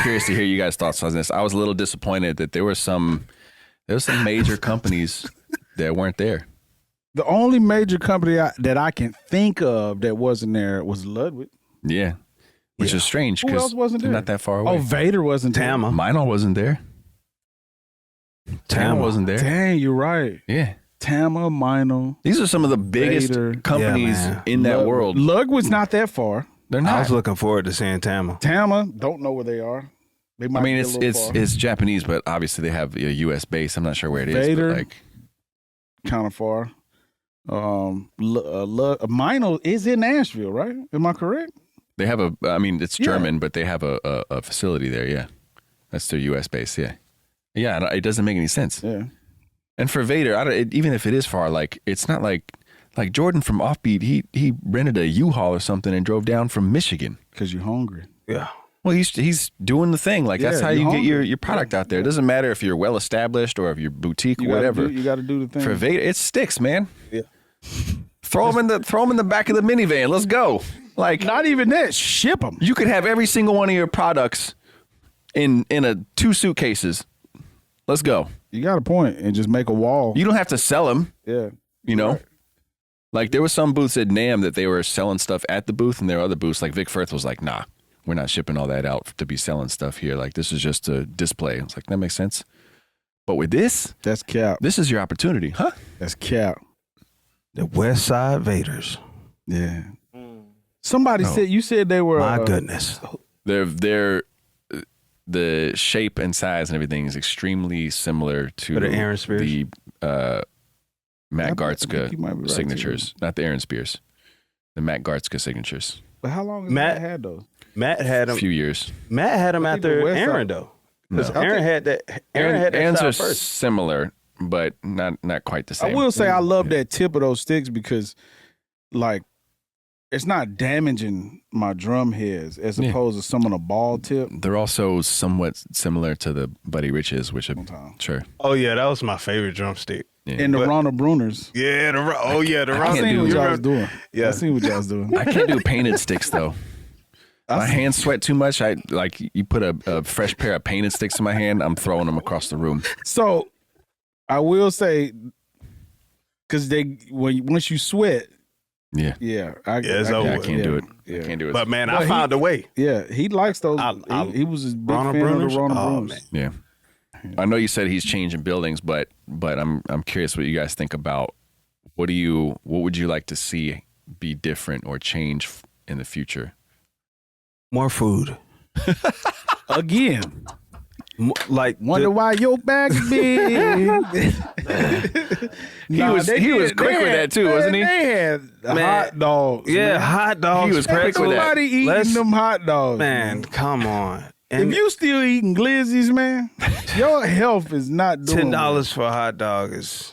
Speaker 2: curious to hear you guys' thoughts on this. I was a little disappointed that there were some major companies that weren't there.
Speaker 1: The only major company that I can think of that wasn't there was Ludwig.
Speaker 2: Yeah. Which is strange
Speaker 1: Who
Speaker 2: because
Speaker 1: else wasn't
Speaker 2: they're
Speaker 1: there?
Speaker 2: not that far away.
Speaker 1: Oh, Vader wasn't there.
Speaker 3: Tama.
Speaker 2: Mino wasn't there. Tama wasn't there.
Speaker 1: Dang, you're right.
Speaker 2: Yeah.
Speaker 1: Tama, Mino.
Speaker 2: These are some of the biggest
Speaker 1: Vader.
Speaker 2: companies in that world.
Speaker 1: Ludwig's not that far.
Speaker 2: They're
Speaker 3: I
Speaker 2: not.
Speaker 3: was looking forward to seeing Tama.
Speaker 1: Tama, don't know where they are. They might
Speaker 2: I mean,
Speaker 1: be a little far.
Speaker 2: it's Japanese, but obviously they have a U.S. base. I'm not sure where it is.
Speaker 1: Vader.
Speaker 2: But like,
Speaker 1: kind of far. Mino is in Nashville, right? Am I correct?
Speaker 2: they have it's German, but they have a facility there. Yeah. That's their U.S. base. Yeah. Yeah. It doesn't make any sense.
Speaker 1: Yeah.
Speaker 2: And for Vader, even if it is far, like it's not like Jordan from Offbeat. He rented a U-Haul or something and drove down from Michigan
Speaker 1: Because you're hungry.
Speaker 3: Yeah.
Speaker 2: Well, he's doing the thing. Like that's how you get your product out there. It doesn't matter if you're well established or if you're boutique or whatever.
Speaker 1: You got to do the thing.
Speaker 2: For Vader, it sticks, man.
Speaker 3: Yeah.
Speaker 2: Throw them in the back of the minivan. Let's go. Like
Speaker 1: Not even that. Ship them.
Speaker 2: you could have every single one of your products in 2 suitcases. Let's go.
Speaker 1: You got a point, and just make a wall.
Speaker 2: You don't have to sell them.
Speaker 1: Yeah.
Speaker 2: You know. Like there was some booths at NAMM that they were selling stuff at the booth, and there were other booths like Vic Firth was like, nah. We're not shipping all that out to be selling stuff here. Like, this is just a display. It's like, that makes sense. But with this,
Speaker 1: That's cap.
Speaker 2: this is your opportunity, huh?
Speaker 1: That's cap.
Speaker 3: The West Side Vaders.
Speaker 1: Yeah. Somebody said, you said they were.
Speaker 3: My goodness.
Speaker 2: They're the shape and size and everything is extremely similar to
Speaker 3: the Aaron Spears?
Speaker 2: the Matt
Speaker 1: I think you might be
Speaker 2: Gartzka
Speaker 1: right,
Speaker 2: signatures. Not the Aaron Spears. The Matt Gartzka signatures.
Speaker 1: But how long has
Speaker 3: Matt
Speaker 1: Matt had those?
Speaker 3: Matt had
Speaker 2: A
Speaker 3: him.
Speaker 2: few years.
Speaker 3: Matt had him
Speaker 1: I think
Speaker 3: after
Speaker 1: the West
Speaker 3: Aaron
Speaker 1: Side-
Speaker 3: though. Because
Speaker 2: No.
Speaker 3: Aaron had that. Aaron had that
Speaker 2: Aaron's
Speaker 3: style
Speaker 2: are
Speaker 3: first.
Speaker 2: similar, but not quite the same.
Speaker 1: I will say I love that tip of those sticks because, like, it's not damaging my drum heads as opposed to some of the ball tip.
Speaker 2: They're also somewhat similar to the Buddy Riches, which sure.
Speaker 3: Oh yeah, that was my favorite drumstick.
Speaker 2: Yeah.
Speaker 1: And the Ronald Bruners.
Speaker 3: Yeah, the
Speaker 1: I
Speaker 3: Ronald.
Speaker 1: seen what
Speaker 3: You
Speaker 1: y'all was
Speaker 3: remember-
Speaker 1: doing.
Speaker 3: Yeah.
Speaker 1: I seen what y'all was doing.
Speaker 2: I can't do painted sticks though. My hands sweat too much. I like you put a fresh pair of painted sticks in my hand, I'm throwing them across the room.
Speaker 1: So I will say, because once you sweat,
Speaker 2: Yeah.
Speaker 3: it's over
Speaker 2: I
Speaker 3: with.
Speaker 2: can't do it.
Speaker 1: Yeah.
Speaker 2: I can't do it.
Speaker 3: But man,
Speaker 1: Well,
Speaker 3: I found a way.
Speaker 1: Yeah, he likes those.
Speaker 3: I-
Speaker 1: he was a big
Speaker 3: Ronald
Speaker 1: fan
Speaker 3: Bruners?
Speaker 1: of the Ronald
Speaker 3: Oh,
Speaker 1: Bruners.
Speaker 3: man.
Speaker 2: Yeah. I know you said he's changing buildings, but I'm curious what you guys think about what would you like to see be different or change in the future?
Speaker 3: More food.
Speaker 1: Again,
Speaker 3: Like
Speaker 1: wonder why your bag is big.
Speaker 2: He was quick with that too, wasn't he?
Speaker 1: They had
Speaker 3: Man,
Speaker 1: hot dogs.
Speaker 3: yeah,
Speaker 1: man.
Speaker 3: hot dogs.
Speaker 2: He was quick with that.
Speaker 1: Nobody eating
Speaker 3: Let's-
Speaker 1: them hot dogs.
Speaker 3: Man, come on.
Speaker 1: If
Speaker 3: And
Speaker 1: you still eating glizzies, man, your health is not doing
Speaker 3: $10 for a hot dog is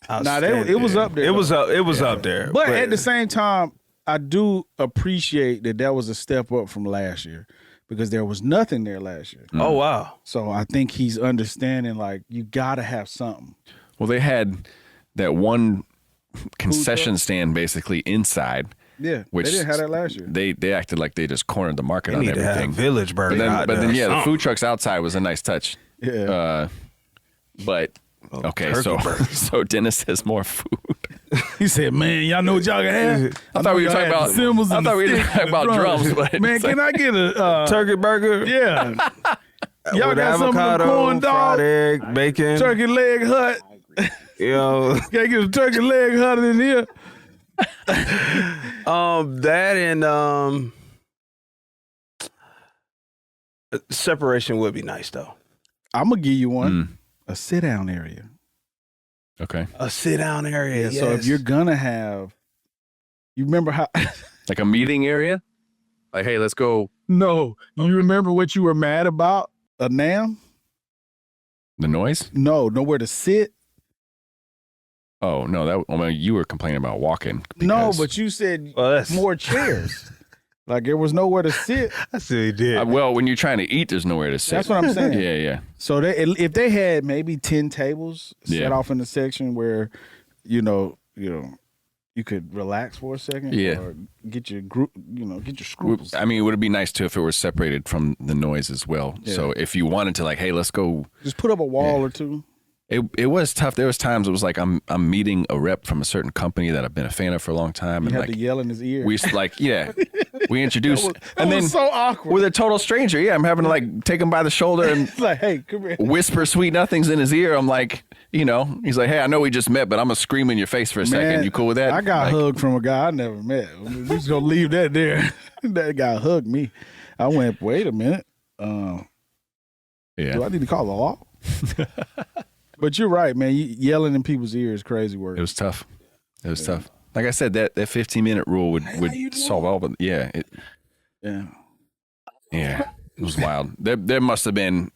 Speaker 1: Nah, it was up there.
Speaker 3: It was up. It was up there.
Speaker 1: But at the same time, I do appreciate that was a step up from last year because there was nothing there last year.
Speaker 3: Oh wow.
Speaker 1: So I think he's understanding like you got to have something.
Speaker 2: Well, they had that one concession stand basically inside.
Speaker 1: Yeah,
Speaker 2: Which
Speaker 1: they didn't have that last year.
Speaker 2: They acted like they just cornered the market
Speaker 3: They
Speaker 2: on
Speaker 3: need to have
Speaker 2: everything.
Speaker 3: Village Burger.
Speaker 2: But then yeah, the food trucks outside was a nice touch.
Speaker 1: Yeah.
Speaker 2: But okay,
Speaker 3: turkey
Speaker 2: so
Speaker 3: burger.
Speaker 2: so Dennis has more food.
Speaker 1: He said, "Man, y'all know what y'all can have."
Speaker 2: I thought we were talking about
Speaker 1: cymbals.
Speaker 2: I
Speaker 1: and
Speaker 2: thought we
Speaker 1: the
Speaker 2: were
Speaker 1: sticks
Speaker 2: talking
Speaker 1: and
Speaker 2: about
Speaker 1: the
Speaker 2: drums, but
Speaker 1: man,
Speaker 2: it's
Speaker 1: can I get a
Speaker 3: turkey burger.
Speaker 1: Yeah, y'all
Speaker 3: with
Speaker 1: got some of the
Speaker 3: avocado,
Speaker 1: corn
Speaker 3: fried
Speaker 1: dog,
Speaker 3: egg, bacon.
Speaker 1: turkey leg hut.
Speaker 3: You know,
Speaker 1: Gotta get a turkey leg hut in here.
Speaker 3: that and Separation would be nice though.
Speaker 1: I'm gonna give you one. A sit down area.
Speaker 2: Okay.
Speaker 3: A sit down area.
Speaker 1: Yeah.
Speaker 3: Yes.
Speaker 1: So if you're gonna have, you remember how?
Speaker 2: Like a meeting area?
Speaker 4: Like, hey, let's go.
Speaker 1: No, you remember what you were mad about? A NAM?
Speaker 2: The noise?
Speaker 1: No, nowhere to sit.
Speaker 2: Oh, no, you were complaining about walking.
Speaker 1: No, but you said more chairs. Like there was nowhere to sit.
Speaker 3: I see what he did.
Speaker 2: Well, when you're trying to eat, there's nowhere to sit.
Speaker 1: That's what I'm saying.
Speaker 2: Yeah.
Speaker 1: So if they had maybe 10 tables set off in the section where, you could relax for a second, or get your group, get your scruples.
Speaker 2: I mean, would it be nice too if it were separated from the noise as well? Yeah. So if you wanted to, like, hey, let's go,
Speaker 1: just put up a wall or two.
Speaker 2: It was tough. There was times it was like I'm meeting a rep from a certain company that I've been a fan of for a long time,
Speaker 1: You
Speaker 2: and
Speaker 1: had
Speaker 2: like
Speaker 1: to yell in his ear.
Speaker 2: we we introduced,
Speaker 1: and then so awkward
Speaker 2: with a total stranger. Yeah, I'm having to like take him by the shoulder and
Speaker 1: like, hey, come here,
Speaker 2: whisper sweet nothings in his ear. I'm like, he's like, hey, I know we just met, but I'm gonna scream in your face for a second. You cool with that?
Speaker 1: I got hugged from a guy I never met. We just gonna leave that there. That guy hugged me. I went, wait a minute. Do I need to call the law? But you're right, man. Yelling in people's ears is crazy work.
Speaker 2: It was tough. It was tough. Like I said, that 15-minute rule would solve all of it. Yeah. Yeah. It was wild. There must have been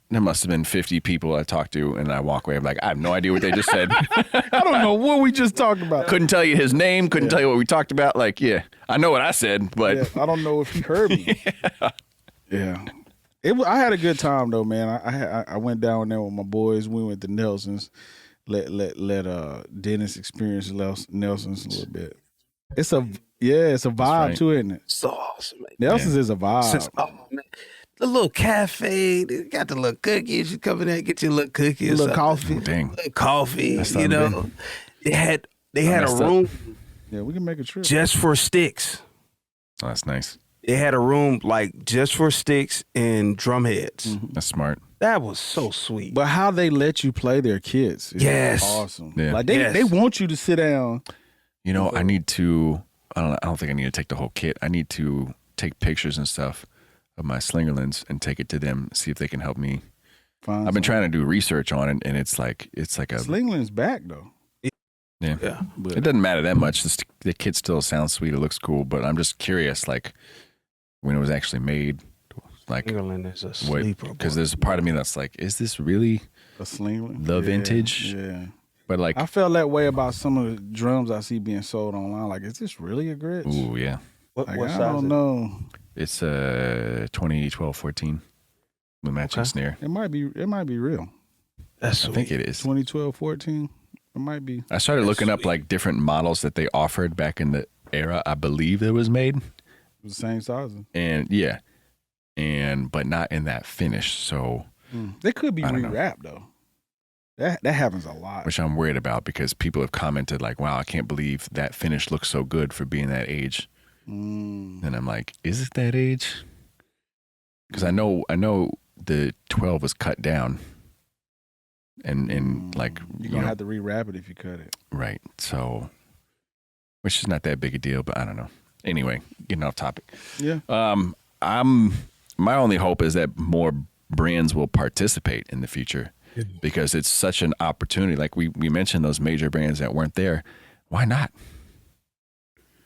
Speaker 2: 50 people I talked to, and I walk away. I'm like, I have no idea what they just said.
Speaker 1: I don't know what we just talked about.
Speaker 2: Couldn't tell you his name. Couldn't tell you what we talked about. Like, I know what I said, but
Speaker 1: I don't know if he heard me. Yeah. I had a good time though, man. I went down there with my boys. We went to Nelson's. Let Dennis experience Nelson's a little bit. It's a vibe too, isn't it?
Speaker 3: So awesome, man.
Speaker 1: Nelson's is a vibe.
Speaker 3: Man. The little cafe, they got the little cookies. You come in there, get your little cookies,
Speaker 1: a little coffee,
Speaker 3: little coffee. They had a room.
Speaker 1: Yeah, we can make a trip
Speaker 3: just for sticks.
Speaker 2: Oh, that's nice.
Speaker 3: They had a room like just for sticks and drum heads.
Speaker 2: Mm-hmm. That's smart.
Speaker 3: That was so sweet.
Speaker 1: But how they let you play their kids is awesome.
Speaker 2: Yeah.
Speaker 1: Like they want you to sit down.
Speaker 2: I need to. I don't think I need to take the whole kit. I need to take pictures and stuff of my Slingerlands and take it to them, see if they can help me. I've been trying to do research on it, and it's like a
Speaker 1: Slingerland's back though.
Speaker 2: Yeah. But it doesn't matter that much. The kit still sounds sweet. It looks cool, but I'm just curious, like when it was actually made. Like, because there's a part of me that's like, is this really
Speaker 1: a Slingland?
Speaker 2: The vintage?
Speaker 1: Yeah.
Speaker 2: But like,
Speaker 1: I felt that way about some of the drums I see being sold online. Like, is this really a Gretsch?
Speaker 2: Ooh, yeah.
Speaker 3: What size?
Speaker 1: I don't know.
Speaker 2: It's 2012 14 with matching snare.
Speaker 1: It might be real.
Speaker 2: I think it is
Speaker 1: 2012 14. It might be.
Speaker 2: I started looking up like different models that they offered back in the era. I believe it was made.
Speaker 1: It was the same size.
Speaker 2: But not in that finish. So
Speaker 1: they could be rewrapped though. That happens a lot.
Speaker 2: Which I'm worried about because people have commented like, "Wow, I can't believe that finish looks so good for being that age." And I'm like, "Is it that age?" Because I know the 12 was cut down, and like
Speaker 1: you're gonna have to rewrap it if you cut it.
Speaker 2: Right. So, which is not that big a deal, but I don't know. Anyway, getting off topic.
Speaker 1: Yeah.
Speaker 2: My only hope is that more brands will participate in the future because it's such an opportunity. Like we mentioned those major brands that weren't there. Why not?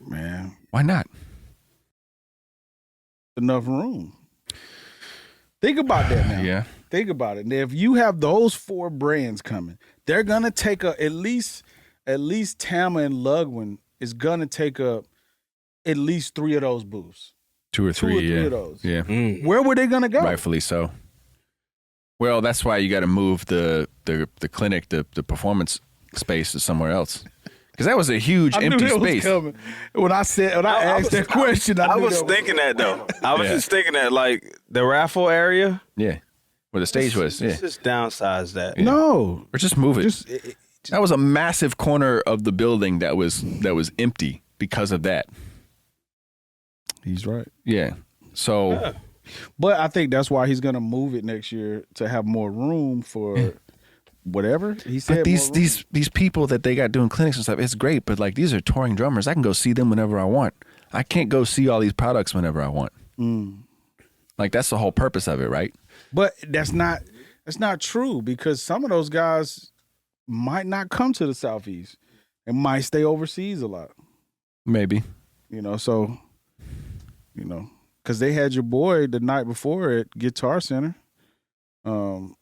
Speaker 1: Man.
Speaker 2: Why not?
Speaker 1: Enough room. Think about that now.
Speaker 2: Yeah.
Speaker 1: Think about it. Now, if you have those 4 brands coming, they're gonna take up at least Tama and Lugwin is gonna take up at least 3 of those booths.
Speaker 2: 2 or 3,
Speaker 1: 3 of those.
Speaker 2: Yeah.
Speaker 1: Where were they gonna go?
Speaker 2: Rightfully so. Well, that's why you got to move the clinic, the performance space to somewhere else. Because that was a huge empty space.
Speaker 1: When I asked that question,
Speaker 3: I was thinking that though. I was just thinking that like the raffle area.
Speaker 2: Yeah. Where the stage was. Yeah.
Speaker 3: Just downsize that.
Speaker 1: Yeah. No.
Speaker 2: Or just move it. That was a massive corner of the building that was empty because of that.
Speaker 1: He's right.
Speaker 2: Yeah. So,
Speaker 1: but I think that's why he's gonna move it next year to have more room for whatever he said.
Speaker 2: But these people that they got doing clinics and stuff, it's great. But like these are touring drummers. I can go see them whenever I want. I can't go see all these products whenever I want. Like that's the whole purpose of it, right?
Speaker 1: But that's not true because some of those guys might not come to the Southeast and might stay overseas a lot.
Speaker 2: Maybe.
Speaker 1: So, because they had your boy the night before at Guitar Center, from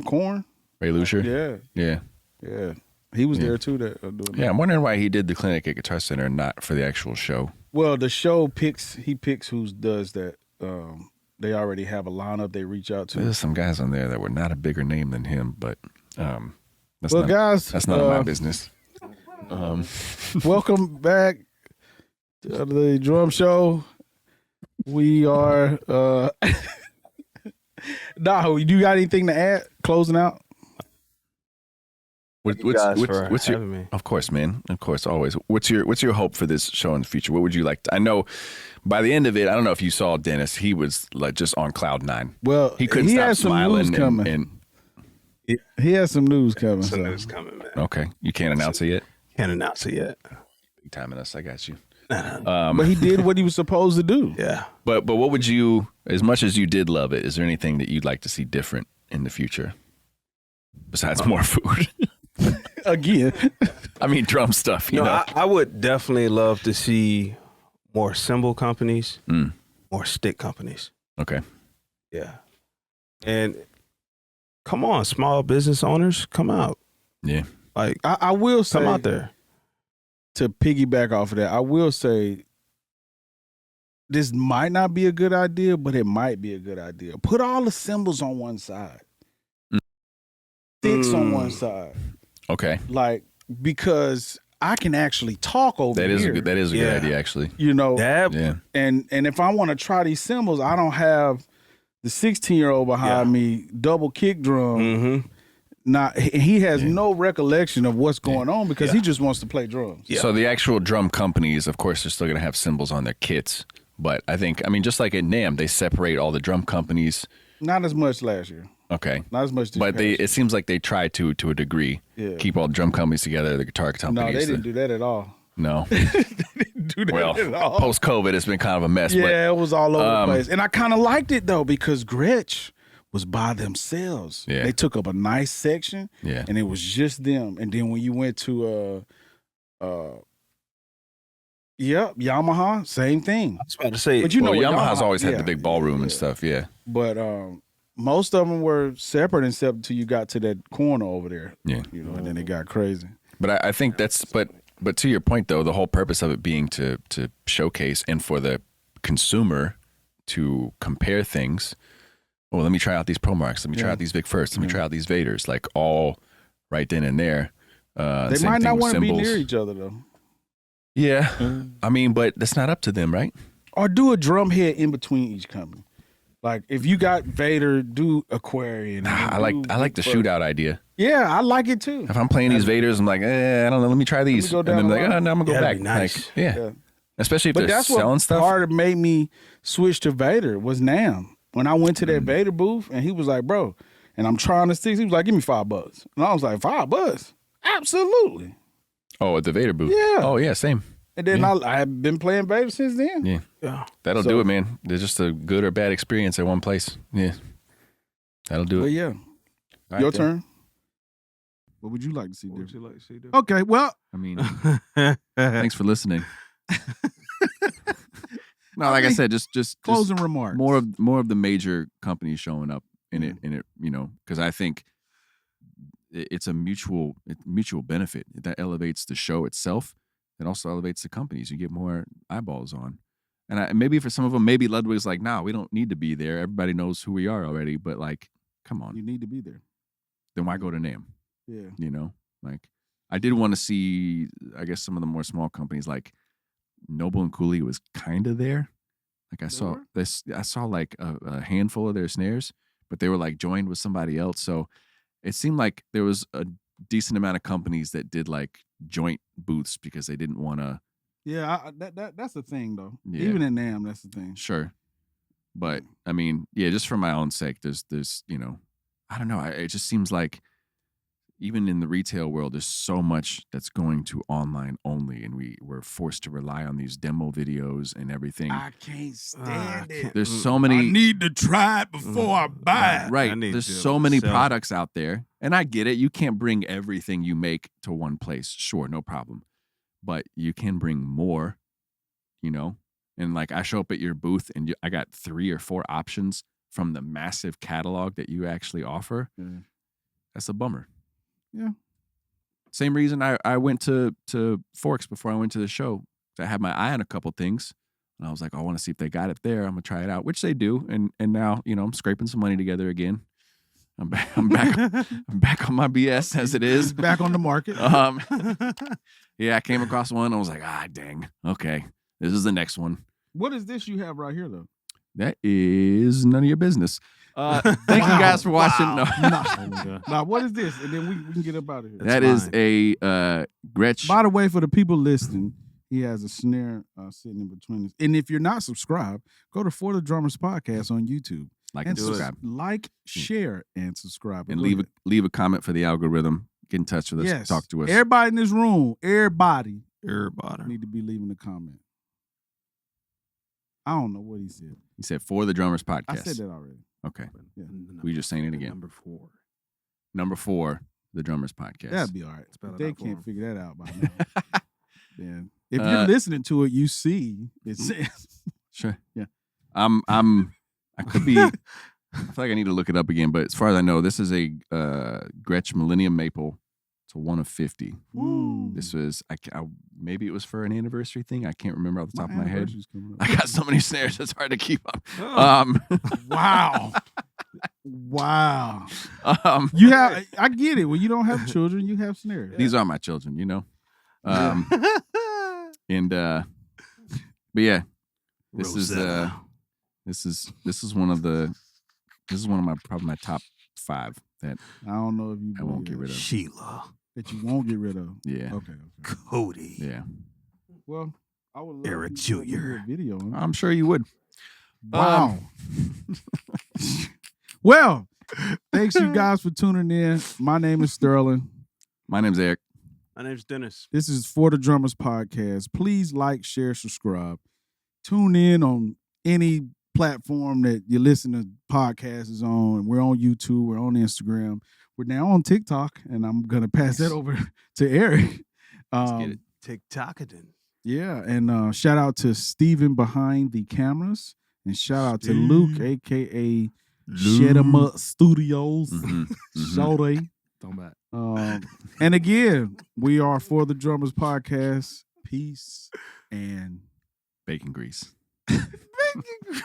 Speaker 1: Korn.
Speaker 2: Ray Lucier?
Speaker 1: Yeah. He was there too. Doing that.
Speaker 2: I'm wondering why he did the clinic at Guitar Center and not for the actual show.
Speaker 1: Well, the show picks who does that. They already have a lineup they reach out to.
Speaker 2: There's some guys on there that were not a bigger name than him, but that's
Speaker 1: that's
Speaker 2: none of my business.
Speaker 1: Welcome back to the drum show. We are Daho, you got anything to add? Closing out?
Speaker 2: What's your, me. Of course, man. Of course, always. What's your hope for this show in the future? What would you like to, I know by the end of it, I don't know if you saw Dennis, he was like just on cloud 9.
Speaker 1: Well,
Speaker 2: he couldn't stop smiling and
Speaker 1: he has some news coming.
Speaker 3: Some news coming, man.
Speaker 2: Okay. You can't announce it yet?
Speaker 3: Can't announce it yet.
Speaker 2: Big time in us, I got you.
Speaker 1: But he did what he was supposed to do.
Speaker 3: Yeah.
Speaker 2: But what would you, as much as you did love it, is there anything that you'd like to see different in the future? Besides more food?
Speaker 1: Again.
Speaker 2: I mean, drum stuff, you know.
Speaker 3: I would definitely love to see more cymbal companies, more stick companies.
Speaker 2: Okay.
Speaker 3: Yeah. And come on, small business owners, come out.
Speaker 2: Yeah.
Speaker 3: Like,
Speaker 1: I will say,
Speaker 3: come out there.
Speaker 1: To piggyback off of that, I will say this might not be a good idea, but it might be a good idea. Put all the cymbals on one side. Sticks on one side.
Speaker 2: Okay.
Speaker 1: Like, because I can actually talk over
Speaker 2: that
Speaker 1: here.
Speaker 2: That is a good idea, actually.
Speaker 1: Yeah. And if I want to try these cymbals, I don't have the 16-year-old behind me, double kick drum. He has no recollection of what's going on because he just wants to play drums.
Speaker 2: Yeah. So the actual drum companies, of course, they're still going to have cymbals on their kits. But I think, just like at NAMM, they separate all the drum companies.
Speaker 1: Not as much last year.
Speaker 2: Okay.
Speaker 1: Not as much this
Speaker 2: But it seems like they try to a degree, keep all the drum companies together, the guitar companies.
Speaker 1: No, they didn't do that at all.
Speaker 2: No.
Speaker 1: They didn't do that at all.
Speaker 2: Post-COVID, it's been kind of a mess.
Speaker 1: Yeah, it was all over the place. And I kind of liked it, though, because Gretsch was by themselves.
Speaker 2: Yeah.
Speaker 1: They took up a nice section,
Speaker 2: and
Speaker 1: it was just them. And then when you went to Yamaha, same thing.
Speaker 3: I was about to say,
Speaker 1: but
Speaker 2: Yamaha's always had the big ballroom and stuff,
Speaker 1: But most of them were separate except until you got to that corner over there.
Speaker 2: Yeah.
Speaker 1: And then it got crazy.
Speaker 2: But I think that's but to your point though, the whole purpose of it being to showcase and for the consumer to compare things. Oh, let me try out these Pro Marks. Let me try out these Vic First. Let me try out these Vaders. Like all right then and there.
Speaker 1: They might not want to be near each other though.
Speaker 2: Yeah. But that's not up to them, right?
Speaker 1: Or do a drum head in between each company. Like if you got Vader, do Aquarian.
Speaker 2: I like the shootout idea.
Speaker 1: Yeah, I like it too.
Speaker 2: If I'm playing these Vaders, I'm like, I don't know, let me try these. And then I'm like, no, I'm gonna go back.
Speaker 3: Nice.
Speaker 2: Like, especially if they're selling stuff.
Speaker 1: Part of made me switch to Vader was NAMM. When I went to that Vader booth and he was like, bro, and I'm trying the sticks, he was like, give me $5. And I was like, $5? Absolutely.
Speaker 2: Oh, at the Vader booth?
Speaker 1: Yeah.
Speaker 2: Oh, yeah, same.
Speaker 1: And then I have been playing Vader since then.
Speaker 2: Yeah. That'll do it, man. There's just a good or bad experience at one place. Yeah. That'll do it.
Speaker 1: But yeah.
Speaker 2: Right,
Speaker 1: your turn. What would you like to see different? Okay, well.
Speaker 2: Thanks for listening. No, like I said, just
Speaker 1: closing remarks.
Speaker 2: More of the major companies showing up in it, because I think it's a mutual benefit that elevates the show itself. It also elevates the companies. You get more eyeballs on, and maybe for some of them, maybe Ludwig's like, nah, we don't need to be there. Everybody knows who we are already. But like, come on,
Speaker 1: you need to be there.
Speaker 2: Then why go to NAMM?
Speaker 1: Yeah,
Speaker 2: like I did want to see, I guess, some of the more small companies like Noble and Cooley was kind of there. Like I saw like a handful of their snares, but they were like joined with somebody else. So it seemed like there was a decent amount of companies that did like joint booths because they didn't want to.
Speaker 1: Yeah, that's the thing though.
Speaker 2: Yeah.
Speaker 1: Even in NAMM, that's the thing.
Speaker 2: Sure, but just for my own sake, there's I don't know. It just seems like even in the retail world, there's so much that's going to online only, and we're forced to rely on these demo videos and everything.
Speaker 1: I can't stand it.
Speaker 2: There's so many.
Speaker 1: I need to try it before I buy it.
Speaker 2: Right. There's so many products out there, and I get it. You can't bring everything you make to one place. Sure, no problem. But you can bring more, And like I show up at your booth, and I got 3 or 4 options from the massive catalog that you actually offer.
Speaker 1: Yeah.
Speaker 2: That's a bummer.
Speaker 1: Yeah.
Speaker 2: Same reason I went to Forks before I went to the show. I had my eye on a couple things, and I was like, I want to see if they got it there. I'm gonna try it out, which they do. And now I'm scraping some money together again. I'm back. I'm back on my BS as it is.
Speaker 1: Back on the market.
Speaker 2: Yeah, I came across one. I was like, dang. Okay, this is the next one.
Speaker 1: What is this you have right here, though?
Speaker 2: That is none of your business. Thank you guys for watching.
Speaker 1: Wow. Now, what is this? And then we can get up out of here.
Speaker 2: That is a Gretsch.
Speaker 1: By the way, for the people listening, he has a snare sitting in between us. And if you're not subscribed, go to For the Drummers Podcast on YouTube.
Speaker 2: Like and subscribe.
Speaker 1: Like, share, and subscribe.
Speaker 2: And leave a comment for the algorithm. Get in touch with us.
Speaker 1: Yes.
Speaker 2: Talk to us.
Speaker 1: Everybody in this room, everybody need to be leaving a comment. I don't know what he said.
Speaker 2: He said For the Drummers Podcast.
Speaker 1: I said that already.
Speaker 2: Okay.
Speaker 1: Yeah.
Speaker 2: We just saying it again. Number 4, the Drummers Podcast.
Speaker 1: That'd be all right. If they can't figure that out by now. Then if you're listening to it, you see it says.
Speaker 2: Sure.
Speaker 1: Yeah.
Speaker 2: I could be. I feel like I need to look it up again, but as far as I know, this is a Gretsch Millennium Maple. It's a 1 of 50. This was maybe it was for an anniversary thing. I can't remember off the top of my head. I got so many snares; it's hard to keep up.
Speaker 1: Wow. Wow. You have. I get it. When you don't have children, you have snares.
Speaker 2: These are my children, And but yeah, this is one of my probably my top 5 that
Speaker 1: I don't know if you
Speaker 2: I won't get rid of.
Speaker 6: Sheila.
Speaker 1: That you won't get rid of.
Speaker 2: Yeah.
Speaker 1: Okay.
Speaker 6: Cody.
Speaker 2: Yeah.
Speaker 1: Well, I would love
Speaker 6: Eric
Speaker 1: to do
Speaker 6: Jr.
Speaker 1: a video. Huh?
Speaker 2: I'm sure you would.
Speaker 1: Wow. Well, thanks you guys for tuning in. My name is Sterling.
Speaker 2: My name's Eric.
Speaker 3: My name's Dennis.
Speaker 1: This is For the Drummers Podcast. Please like, share, subscribe. Tune in on any platform that you listen to podcasts is on. We're on YouTube. We're on Instagram. We're now on TikTok, and I'm going to pass that over to Eric.
Speaker 2: Let's get it.
Speaker 3: TikTokaden.
Speaker 1: Yeah, and shout out to Steven behind the cameras, and shout out to Luke, a.k.a. Shedema Studios. Shorty. And again, we are For the Drummers Podcast. Peace and
Speaker 2: bacon grease.
Speaker 1: bacon grease.